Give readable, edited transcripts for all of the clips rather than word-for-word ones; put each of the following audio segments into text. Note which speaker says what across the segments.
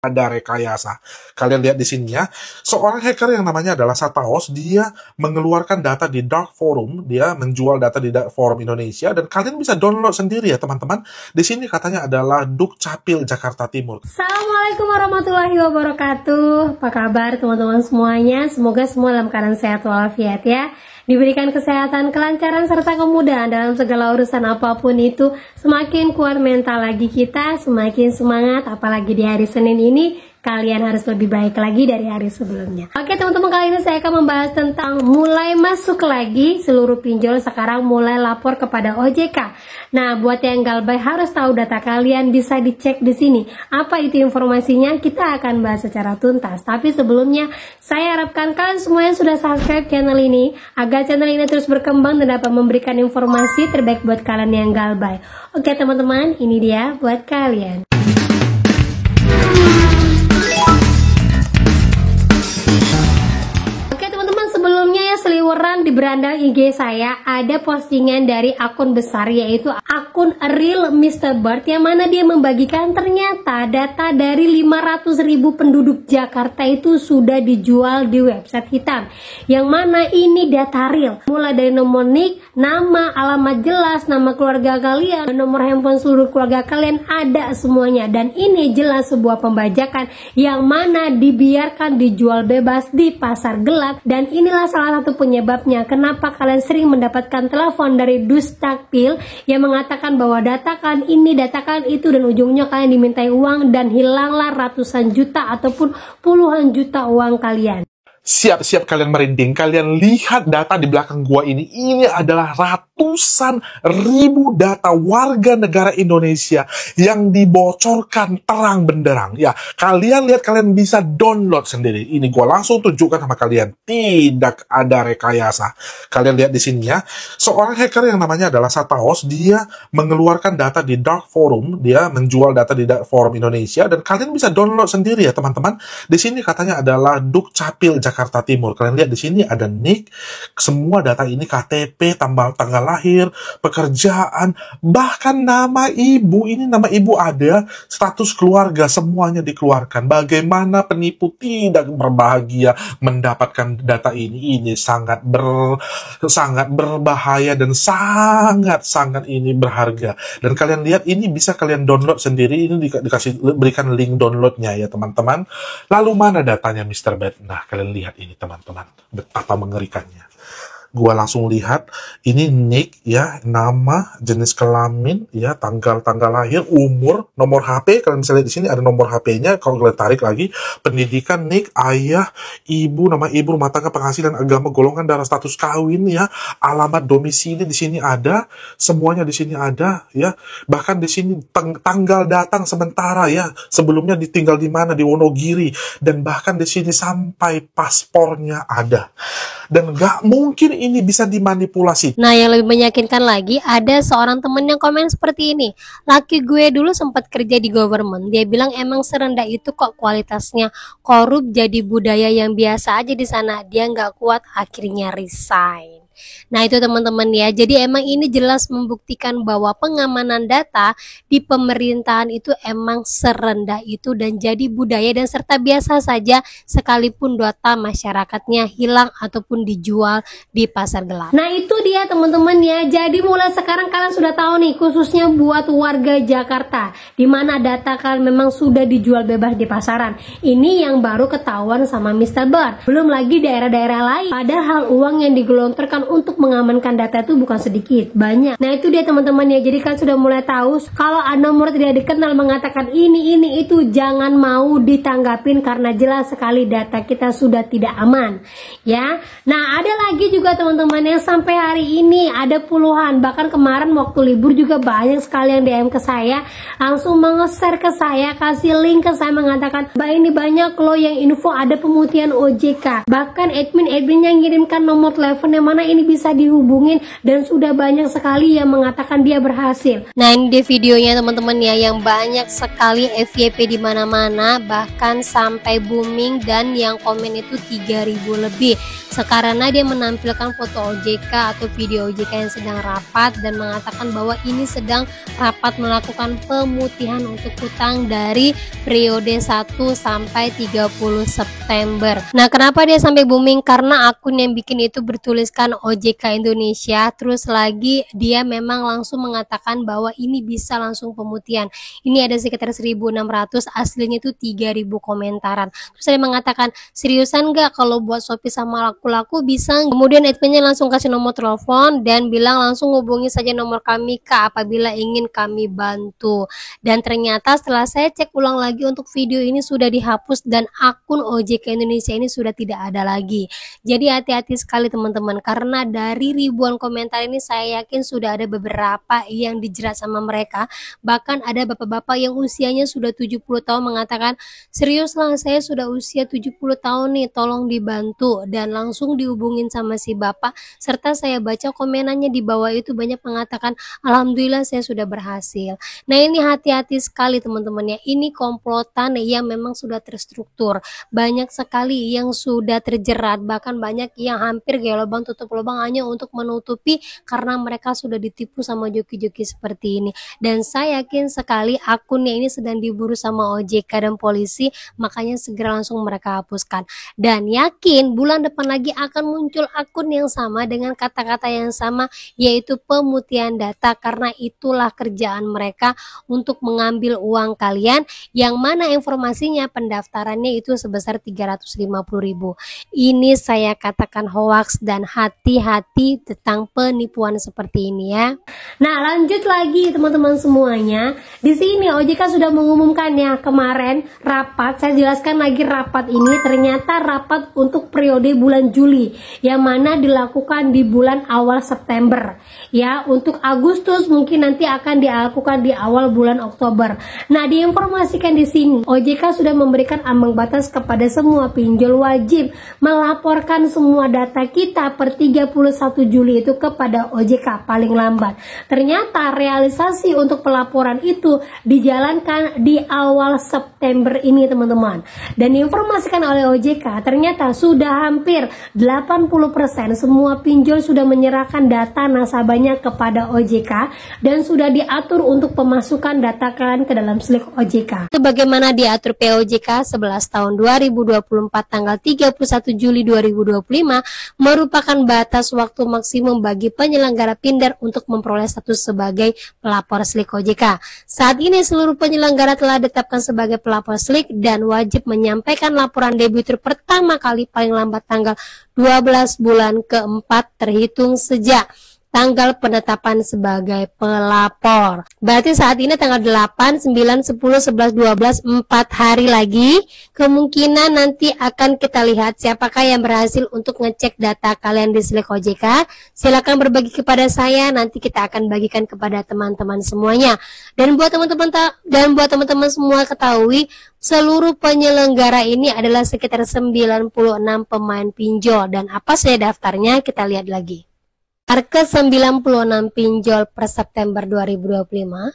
Speaker 1: ada rekayasa. Kalian lihat di sini ya, seorang hacker yang namanya adalah Sataos, dia mengeluarkan data di dark forum, dia menjual data di dark forum Indonesia, dan kalian bisa download sendiri ya teman-teman. Di sini katanya adalah Dukcapil Jakarta Timur.
Speaker 2: Assalamualaikum warahmatullahi wabarakatuh. Apa kabar teman-teman semuanya? Semoga semua dalam keadaan sehat walafiat ya. Diberikan kesehatan, kelancaran, serta kemudahan dalam segala urusan apapun itu. Semakin kuat mental lagi kita, semakin semangat, apalagi di hari Senin ini, kalian harus lebih baik lagi dari hari sebelumnya. Oke teman-teman, kali ini saya akan membahas tentang mulai masuk lagi seluruh pinjol sekarang mulai lapor kepada OJK. Nah, buat yang galbay harus tahu data kalian, bisa dicek di sini. Apa itu informasinya? Kita akan bahas secara tuntas. Tapi sebelumnya, saya harapkan kalian semuanya sudah subscribe channel ini agar channel ini terus berkembang dan dapat memberikan informasi terbaik buat kalian yang galbay. Oke teman-teman, ini dia buat kalian. Seliweran di beranda IG saya ada postingan dari akun besar, yaitu akun Real Mr. Bird, yang mana dia membagikan ternyata data dari 500.000 penduduk Jakarta itu sudah dijual di website hitam, yang mana ini data real, mulai dari nomor NIK, nama, alamat jelas, nama keluarga kalian, nomor handphone seluruh keluarga kalian, ada semuanya. Dan ini jelas sebuah pembajakan yang mana dibiarkan dijual bebas di pasar gelap. Dan inilah salah satu penyebabnya kenapa kalian sering mendapatkan telepon dari Dukcapil yang mengatakan bahwa datakan ini, datakan itu, dan ujungnya kalian dimintai uang dan hilanglah ratusan juta ataupun puluhan juta uang kalian.
Speaker 1: Siap-siap kalian merinding, kalian lihat data di belakang gua ini adalah ratusan ribu data warga negara Indonesia yang dibocorkan terang benderang. Ya, kalian lihat, kalian bisa download sendiri. Ini gua langsung tunjukkan sama kalian, tidak ada rekayasa. Kalian lihat di sini ya, seorang hacker yang namanya adalah Sataos, dia mengeluarkan data di dark forum, dia menjual data di dark forum Indonesia, dan kalian bisa download sendiri ya teman-teman. Di sini katanya adalah Dukcapil Jakarta Timur. Kalian lihat di sini ada NIK, semua data ini, KTP, tanggal lahir, pekerjaan, bahkan nama ibu, ini nama ibu ada, status keluarga, semuanya dikeluarkan. Bagaimana penipu tidak berbahagia mendapatkan data ini? Ini sangat berbahaya dan sangat ini berharga. Dan kalian lihat, ini bisa kalian download sendiri, ini berikan link downloadnya ya teman-teman. Lalu mana datanya Mr. Bad? Nah, kalian lihat ini teman-teman, betapa mengerikannya. Gua langsung lihat, ini NIK ya, nama, jenis kelamin ya, tanggal lahir, umur, nomor HP. Kalian bisa lihat di sini ada nomor HP-nya. Kalau kalian tarik lagi, pendidikan, NIK, ayah, ibu, nama ibu, rumah tangga, penghasilan, agama, golongan darah, status kawin ya, alamat domisili di sini ada, semuanya di sini ada ya. Bahkan di sini tanggal datang sementara ya, sebelumnya ditinggal di mana, di Wonogiri, dan bahkan di sini sampai paspornya ada. Dan nggak mungkin ini bisa dimanipulasi.
Speaker 2: Nah, yang lebih meyakinkan lagi, ada seorang temen yang komen seperti ini. Laki gue dulu sempat kerja di government, dia bilang emang serendah itu kok kualitasnya, korup jadi budaya yang biasa aja di sana, dia nggak kuat akhirnya resign. Nah itu teman-teman ya, jadi emang ini jelas membuktikan bahwa pengamanan data di pemerintahan itu emang serendah itu dan jadi budaya dan serta biasa saja sekalipun data masyarakatnya hilang ataupun dijual di pasar gelap. Nah itu dia teman-teman ya, jadi mulai sekarang kalian sudah tahu nih, khususnya buat warga Jakarta, dimana data kalian memang sudah dijual bebas di pasaran. Ini yang baru ketahuan sama Mr. Bird, belum lagi daerah-daerah lain. Padahal uang yang digelontorkan untuk mengamankan data itu bukan sedikit, banyak. Nah itu dia teman-teman ya, jadi kalian sudah mulai tahu kalau ada nomor tidak dikenal mengatakan ini itu, jangan mau ditanggapin karena jelas sekali data kita sudah tidak aman ya. Nah ada lagi juga teman-teman yang sampai hari ini ada puluhan, bahkan kemarin waktu libur juga banyak sekali yang DM ke saya, langsung menge-share ke saya, kasih link ke saya mengatakan, "Mbak, ini banyak loh yang info ada pemutihan OJK." Bahkan admin yang ngirimkan nomor telepon yang mana ini ini bisa dihubungin dan sudah banyak sekali yang mengatakan dia berhasil. Nah, ini dia videonya teman-teman ya, yang banyak sekali FYP di mana-mana, bahkan sampai booming dan yang komen itu 3000 lebih. Karena dia menampilkan foto OJK atau video OJK yang sedang rapat dan mengatakan bahwa ini sedang rapat melakukan pemutihan untuk hutang dari periode 1 sampai 30 September. Nah, kenapa dia sampai booming? Karena akun yang bikin itu bertuliskan OJK Indonesia, terus lagi dia memang langsung mengatakan bahwa ini bisa langsung pemutihan. Ini ada sekitar 1600, aslinya itu 3000 komentaran. Terus dia mengatakan, seriusan gak kalau buat Shopee sama laku bisa? Kemudian adminnya langsung kasih nomor telepon dan bilang langsung hubungi saja nomor kami Kak apabila ingin kami bantu. Dan ternyata setelah saya cek ulang lagi untuk video ini sudah dihapus dan akun OJK Indonesia ini sudah tidak ada lagi. Jadi hati-hati sekali teman-teman, karena dari ribuan komentar ini saya yakin sudah ada beberapa yang dijerat sama mereka. Bahkan ada bapak-bapak yang usianya sudah 70 tahun mengatakan, serius lah saya sudah usia 70 tahun nih, tolong dibantu. Dan langsung dihubungin sama si bapak, serta saya baca komenannya di bawah itu banyak mengatakan alhamdulillah saya sudah berhasil. Nah, ini hati-hati sekali teman-teman ya, ini komplotan yang memang sudah terstruktur, banyak sekali yang sudah terjerat, bahkan banyak yang hampir kayak lubang tutup lubang hanya untuk menutupi karena mereka sudah ditipu sama joki-joki seperti ini. Dan saya yakin sekali akunnya ini sedang diburu sama OJK dan polisi, makanya segera langsung mereka hapuskan. Dan yakin bulan depan lagi akan muncul akun yang sama dengan kata-kata yang sama, yaitu pemutihan data, karena itulah kerjaan mereka untuk mengambil uang kalian, yang mana informasinya pendaftarannya itu sebesar 350.000. Ini saya katakan hoax dan hati-hati tentang penipuan seperti ini ya. Nah, lanjut lagi teman-teman semuanya. Di sini OJK sudah mengumumkan ya, kemarin rapat, saya jelaskan lagi rapat ini ternyata rapat untuk periode bulan Juli, yang mana dilakukan di bulan awal September ya. Untuk Agustus mungkin nanti akan dilakukan di awal bulan Oktober. Nah, diinformasikan di sini OJK sudah memberikan ambang batas kepada semua pinjol wajib melaporkan semua data kita per 31 Juli itu kepada OJK paling lambat. Ternyata realisasi untuk pelaporan itu dijalankan di awal September ini teman-teman. Dan diinformasikan oleh OJK ternyata sudah hampir 80% semua pinjol sudah menyerahkan data nasabahnya kepada OJK dan sudah diatur untuk pemasukan data kalian ke dalam slik OJK. Sebagaimana diatur POJK 11 tahun 2024 tanggal 31 Juli 2025 merupakan batas waktu maksimum bagi penyelenggara Pinder untuk memperoleh status sebagai pelapor slik OJK. Saat ini seluruh penyelenggara telah ditetapkan sebagai pelapor slik dan wajib menyampaikan laporan debitur pertama kali paling lambat tanggal 12 bulan keempat terhitung sejak tanggal penetapan sebagai pelapor. Berarti saat ini tanggal 8, 9, 10, 11, 12, 4 hari lagi. Kemungkinan nanti akan kita lihat siapakah yang berhasil untuk ngecek data kalian di slik OJK. Silakan berbagi kepada saya, nanti kita akan bagikan kepada teman-teman semuanya. Dan buat teman-teman semua ketahui, seluruh penyelenggara ini adalah sekitar 96 pemain pinjol. Dan apa saja daftarnya, kita lihat lagi. Ke 96 pinjol per September 2025,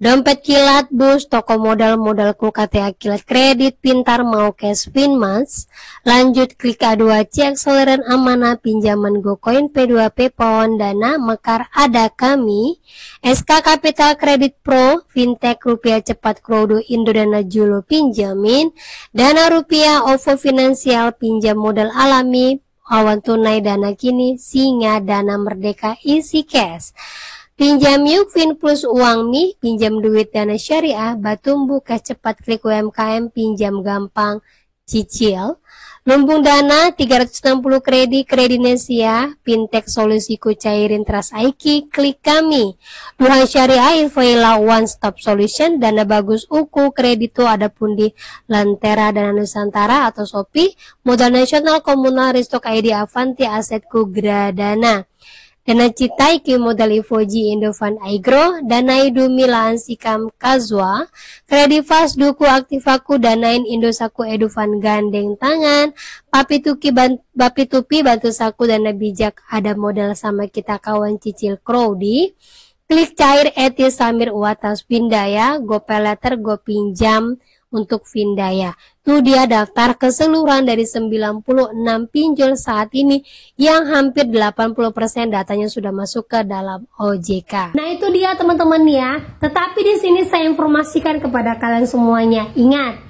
Speaker 2: dompet kilat, bus, toko modal, modalku, KTA kilat, kredit, pintar, mau cash, Finmas, lanjut klik A2C, Acceleran, Amanah, pinjaman GoCoin, P2P, Pawon Dana, Mekar, ada kami, SK Kapital Kredit Pro, Fintech, Rupiah Cepat, Krodo, Indodana, Julo, Pinjamin, Dana Rupiah, OVO Finansial, pinjam modal alami, Awan Tunai, Dana Kini, Singa, Dana Merdeka, Isi Cash, pinjam yuk, Finplus, Uang Mi, pinjam duit, Dana Syariah, Batumbu, Cash Cepat, Klik UMKM, pinjam gampang, cicil, Lumbung Dana, 360 kredit, Kredinesia, Fintech Solusiku, Cairin, Trust Aiki, Klik Kami, Duhan Syariah, Infoila, One Stop Solution, Dana Bagus, Uku, Kredito, adapun di Lentera, Dana Nusantara atau Shopee, Modal Nasional, Komunal, Ristok ID, Avanti, Asetku, Gradana. Dana citai ki modal ifoji Indofan Aigro, danai dumi laan sikam kazwa, kredivas duku aktifaku danain Indosaku edufan gandeng tangan, bapi tupi bantu saku dana bijak ada modal sama kita kawan cicil crowdy, klik cair etis samir uatas Vindaya, go pay letter, go pinjam untuk Vindaya. Itu dia daftar keseluruhan dari 96 pinjol saat ini yang hampir 80% datanya sudah masuk ke dalam OJK. Nah, itu dia teman-teman ya. Tetapi di sini saya informasikan kepada kalian semuanya, ingat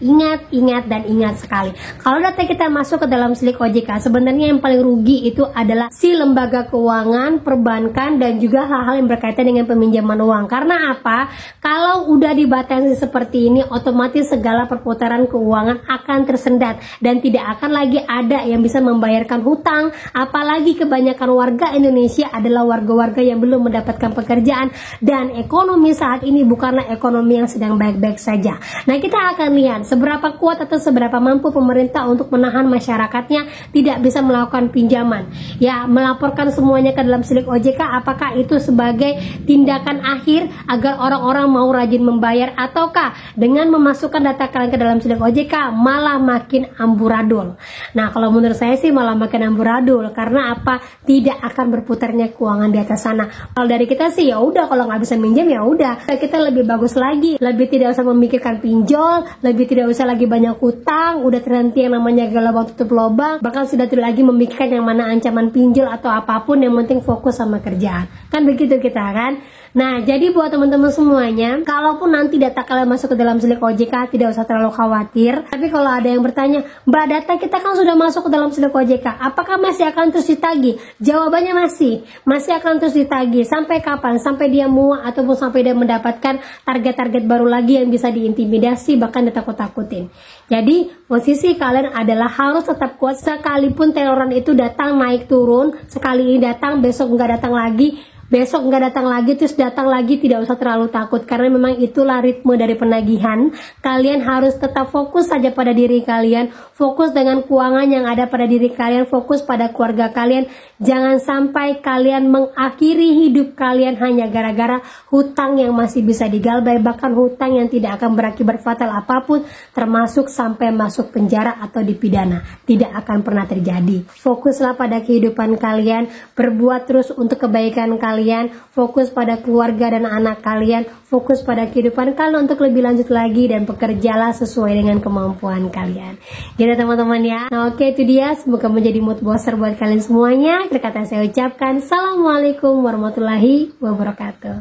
Speaker 2: dan ingat sekali. Kalau data kita masuk ke dalam silik OJK, sebenarnya yang paling rugi itu adalah si lembaga keuangan, perbankan, dan juga hal-hal yang berkaitan dengan peminjaman uang. Karena apa? Kalau udah dibatasi seperti ini, otomatis segala perputaran keuangan akan tersendat dan tidak akan lagi ada yang bisa membayarkan hutang. Apalagi kebanyakan warga Indonesia adalah warga-warga yang belum mendapatkan pekerjaan dan ekonomi saat ini bukanlah ekonomi yang sedang baik-baik saja. Nah, kita akan lihat seberapa kuat atau seberapa mampu pemerintah untuk menahan masyarakatnya tidak bisa melakukan pinjaman. Ya, melaporkan semuanya ke dalam silik OJK, apakah itu sebagai tindakan akhir agar orang-orang mau rajin membayar, ataukah dengan memasukkan data kalian ke dalam silik OJK malah makin amburadul. Nah, kalau menurut saya sih malah makin amburadul. Karena apa? Tidak akan berputarnya keuangan di atas sana. Kalau dari kita sih ya udah, kalau nggak bisa minjem ya udah, kita lebih bagus lagi, lebih tidak usah memikirkan pinjol, lebih tidak usah lagi banyak hutang, udah terhenti yang namanya lubang tutup lubang, bahkan sudah tidak lagi memikirkan yang mana ancaman pinjol atau apapun, yang penting fokus sama kerjaan. Kan begitu kita kan? Nah, jadi buat teman-teman semuanya, kalaupun nanti data kalian masuk ke dalam silik OJK, tidak usah terlalu khawatir. Tapi kalau ada yang bertanya, Mbak, data kita kan sudah masuk ke dalam silik OJK, apakah masih akan terus ditagih? Jawabannya masih akan terus ditagih. Sampai kapan? Sampai dia muak ataupun sampai dia mendapatkan target-target baru lagi yang bisa diintimidasi, bahkan ditakut-takutin. Jadi, posisi kalian adalah harus tetap kuat sekalipun teroran itu datang naik turun, sekali ini datang, besok nggak datang lagi, besok nggak datang lagi, terus datang lagi, tidak usah terlalu takut. Karena memang itulah ritme dari penagihan. Kalian harus tetap fokus saja pada diri kalian, fokus dengan keuangan yang ada pada diri kalian, fokus pada keluarga kalian. Jangan sampai kalian mengakhiri hidup kalian hanya gara-gara hutang yang masih bisa digalbay, bahkan hutang yang tidak akan berakibat fatal apapun, termasuk sampai masuk penjara atau dipidana. Tidak akan pernah terjadi. Fokuslah pada kehidupan kalian, berbuat terus untuk kebaikan kalian, fokus pada keluarga dan anak kalian, fokus pada kehidupan kalian untuk lebih lanjut lagi, dan bekerjalah sesuai dengan kemampuan kalian. Gitu teman-teman ya. Nah, oke, itu dia, semoga menjadi mood booster buat kalian semuanya. Kata saya ucapkan, Assalamualaikum warahmatullahi wabarakatuh.